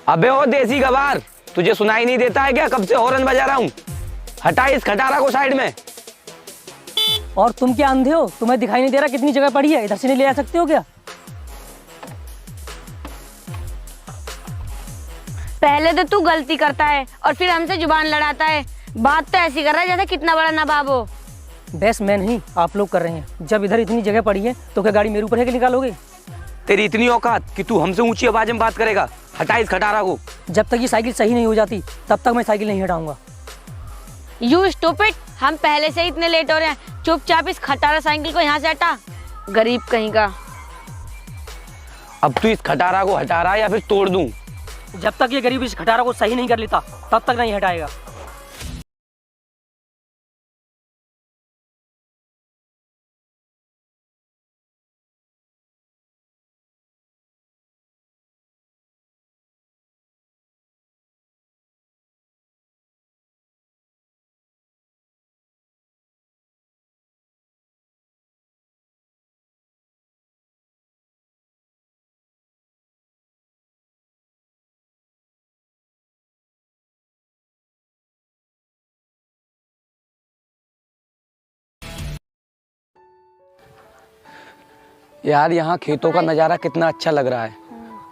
अबे ओ देसी गवार, तुझे सुनाई नहीं देता है क्या? कब से हॉर्न बजा रहा हूँ। हटा इस खटारा को साइड में। और तुम क्या अंधे हो? तुम्हें दिखाई नहीं दे रहा कितनी जगह पड़ी है? इधर से नहीं ले आ सकते हो क्या? पहले तो तू गलती करता है और फिर हमसे जुबान लड़ाता है। बात तो ऐसी कर रहा है जैसे कितना बड़ा नवाब हो। बस मैं नहीं, आप लोग कर रहे हैं। जब इधर इतनी जगह पड़ी है तो क्या गाड़ी मेरे ऊपर है कि निकालोगे? तेरी इतनी औकात कि तू हमसे ऊंची आवाज में बात करेगा? हटा इस खटारा को। जब तक ये साइकिल सही नहीं हो जाती तब तक मैं साइकिल नहीं हटाऊंगा। यू स्टूपिड, हम पहले से ही इतने लेट हो रहे हैं। चुपचाप इस खटारा साइकिल को यहाँ से हटा, गरीब कहीं का। अब तू इस खटारा को हटा रहा है या फिर तोड़ दूं? जब तक ये गरीब इस खटारा को सही नहीं कर लेता तब तक नहीं हटाएगा। यार यहाँ खेतों का नज़ारा कितना अच्छा लग रहा है।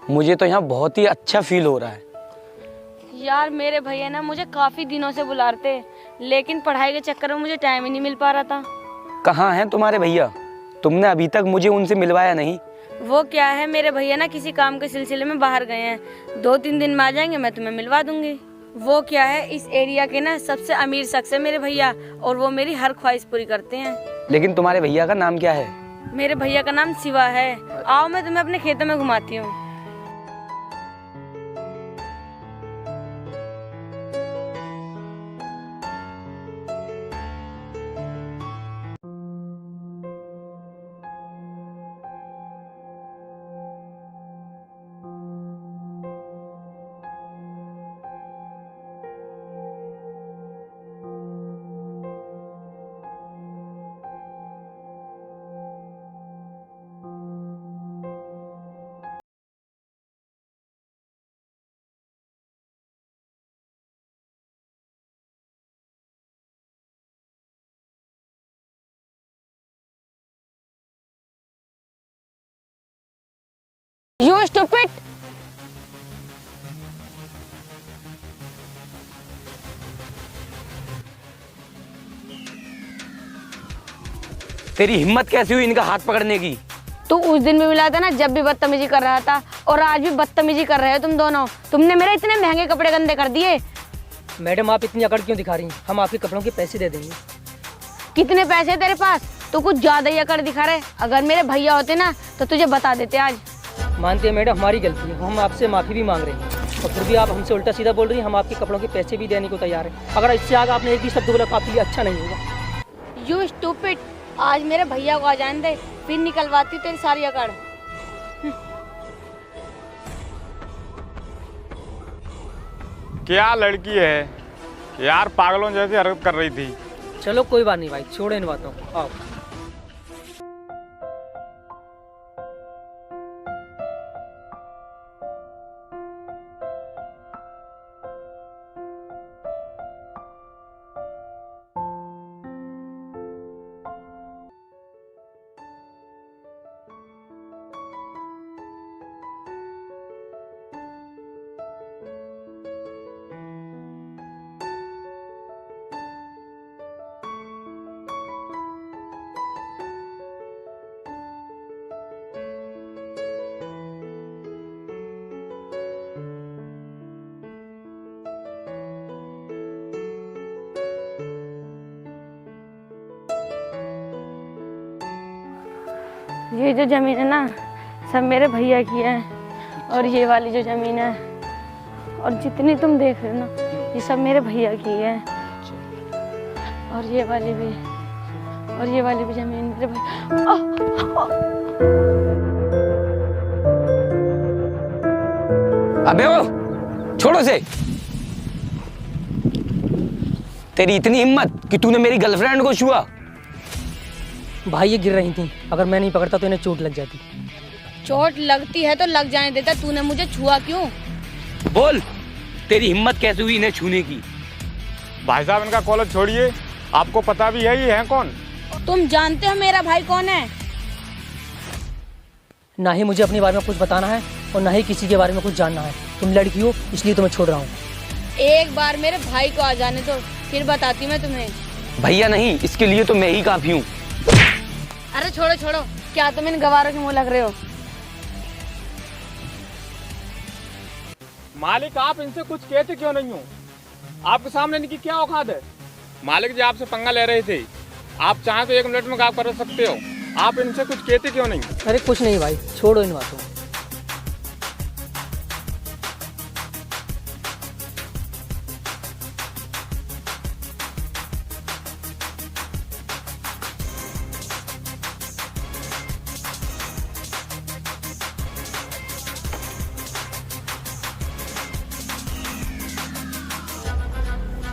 मुझे तो यहाँ बहुत ही अच्छा फील हो रहा है। यार मेरे भैया ना मुझे काफी दिनों से बुला रहे थे, लेकिन पढ़ाई के चक्कर में मुझे टाइम ही नहीं मिल पा रहा था। कहाँ हैं तुम्हारे भैया? तुमने अभी तक मुझे उनसे मिलवाया नहीं। वो क्या है, मेरे भैया ना किसी काम के सिलसिले में बाहर गए हैं। 2-3 दिन में आ जाएंगे, मैं तुम्हें मिलवा दूंगी। वो क्या है, इस एरिया के ना सबसे अमीर शख्स है मेरे भैया, और वो मेरी हर ख्वाहिश पूरी करते हैं। लेकिन तुम्हारे भैया का नाम क्या है? मेरे भैया का नाम शिवा है। आओ मैं तुम्हें अपने खेतों में घुमाती हूँ। You stupid! तेरी हिम्मत कैसी हुई इनका हाथ पकड़ने की? तू उस दिन भी मिला था ना, जब भी बदतमीजी कर रहा था, और आज भी बदतमीजी कर रहे हो तुम दोनों। तुमने मेरे इतने महंगे कपड़े गंदे कर दिए। मैडम आप इतनी अकड़ क्यों दिखा रही हैं? हम आपके कपड़ों के पैसे दे देंगे। कितने पैसे तेरे पास? तू कुछ ज्यादा ही अकड़ दिखा रहे। अगर मेरे भैया होते ना तो तुझे बता देते आज। मानते हैं मैडम, हमारी गलती है। हम आपसे माफ़ी भी मांग रहे हैं, और फिर भी आप हमसे उल्टा सीधा बोल रही हैं। हम आपके कपड़ों के पैसे भी देने को तैयार हैं। अगर इससे आगे आपने एक भी शब्द बोला तो आपके लिए अच्छा नहीं होगा। यू स्टूपिड, आज मेरे भैया को आ जाने दे, फिर निकलवाती तेरी सारी अकड़। क्या लड़की है यार, पागलों जैसी हरकत कर रही थी। चलो कोई बात नहीं भाई, छोड़ो इन बातों को। आओ। ये जो जमीन है ना, सब मेरे भैया की है। और ये वाली जो जमीन है, और जितनी तुम देख रहे हो ना, ये सब मेरे भैया की है। और ये वाली भी, और ये वाली भी जमीन मेरे भैया। अबे ओ, छोड़ो से। तेरी इतनी हिम्मत कि तूने मेरी गर्लफ्रेंड को छुआ? भाई ये गिर रही थी, अगर मैं नहीं पकड़ता तो इन्हें चोट लग जाती। चोट लगती है तो लग जाने देता, तूने मुझे छुआ क्यों? बोल, तेरी हिम्मत कैसे हुई इन्हें छूने की? भाई साहब इनका कॉलेज छोड़िए, आपको पता भी है ये है कौन? तुम जानते हो मेरा भाई कौन है? ना ही मुझे अपने बारे में कुछ बताना है और ना ही किसी के बारे में कुछ जानना है। तुम लड़की हो इसलिए तुम्हें छोड़ रहा हूँ। एक बार मेरे भाई को आ जाने दो, फिर बताती मैं तुम्हें। भैया नहीं, इसके लिए तो मैं ही काफी हूँ। अरे छोड़ो छोड़ो, क्या तुम इन गवारों के मुंह लग रहे हो? मालिक आप इनसे कुछ कहते क्यों नहीं हो? आपके सामने इनकी क्या औकात है? मालिक जी आपसे पंगा ले रहे थे, आप चाहें तो 1 मिनट में काम कर सकते हो, आप इनसे कुछ कहते क्यों नहीं? अरे कुछ नहीं भाई, छोड़ो इन बातों को।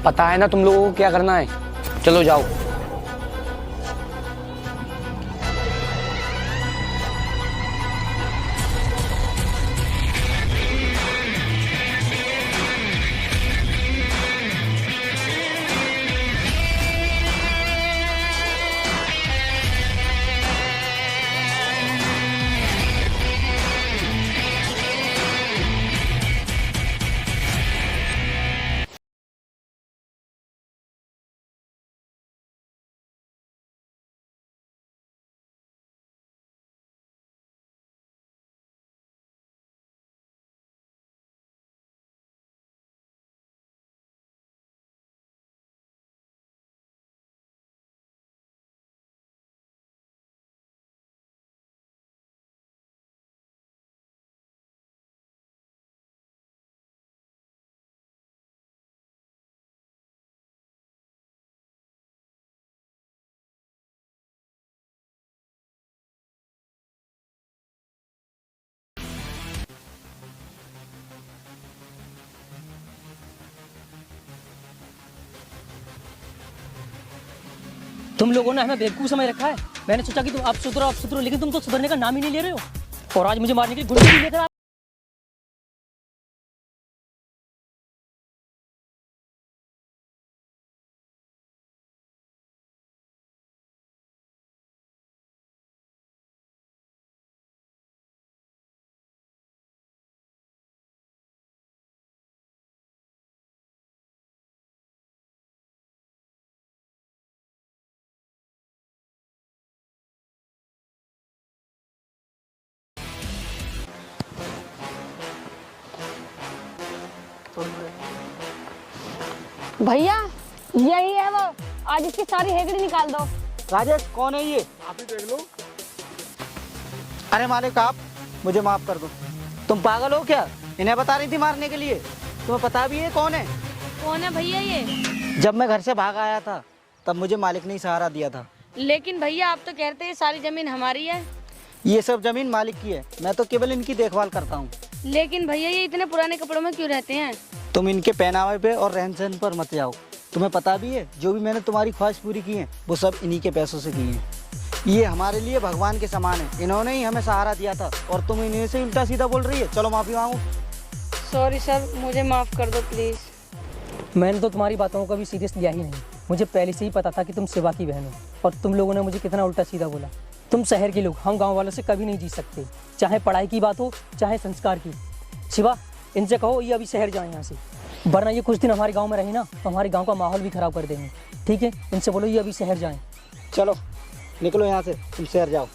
पता है ना तुम लोगों को क्या करना है, चलो जाओ। तुम लोगों ने हमें बेवकूफ़ समझ रखा है। मैंने सोचा कि तुम आप सुधरो, लेकिन तुम तो सुधरने का नाम ही नहीं ले रहे हो और आज मुझे मारने के लिए गुंडे भी लेकर भैया यही है वो, आज इसकी सारी हेगड़ी निकाल दो। राजेश कौन है ये? आप ही देख लो। अरे मालिक आप मुझे माफ कर दो। तुम पागल हो क्या? इन्हें बता रही थी मारने के लिए। तुम्हें पता भी है कौन है? कौन है भैया ये? जब मैं घर से भाग आया था तब मुझे मालिक ने ही सहारा दिया था। लेकिन भैया आप तो कहते हैं सारी जमीन हमारी है। ये सब जमीन मालिक की है, मैं तो केवल इनकी देखभाल करता हूँ। लेकिन भैया ये इतने पुराने कपड़ों में क्यों रहते हैं? तुम इनके पहनावे पे और रहन सहन पर मत जाओ। तुम्हें पता भी है जो भी मैंने तुम्हारी ख्वाहिश पूरी की है वो सब इन्हीं के पैसों से की है। ये हमारे लिए भगवान के समान है, इन्होंने ही हमें सहारा दिया था और तुम इन्हीं से उल्टा सीधा बोल रही है। चलो माफी मांगो। सॉरी सर, मुझे माफ कर दो प्लीज। मैंने तो तुम्हारी बातों को कभी सीरियस लिया ही नहीं। मुझे पहले से ही पता था कि तुम शिवा की बहन हो और तुम लोगों ने मुझे कितना उल्टा सीधा बोला। तुम शहर के लोग, हम गांव वालों से कभी नहीं जीत सकते, चाहे पढ़ाई की बात हो चाहे संस्कार की। शिवा इनसे कहो ये अभी शहर जाएं यहाँ से, वरना ये कुछ दिन हमारे गांव में रहे ना तो हमारे गांव का माहौल भी खराब कर देंगे। ठीक है, इनसे बोलो ये अभी शहर जाएं। चलो निकलो यहाँ से, तुम शहर जाओ।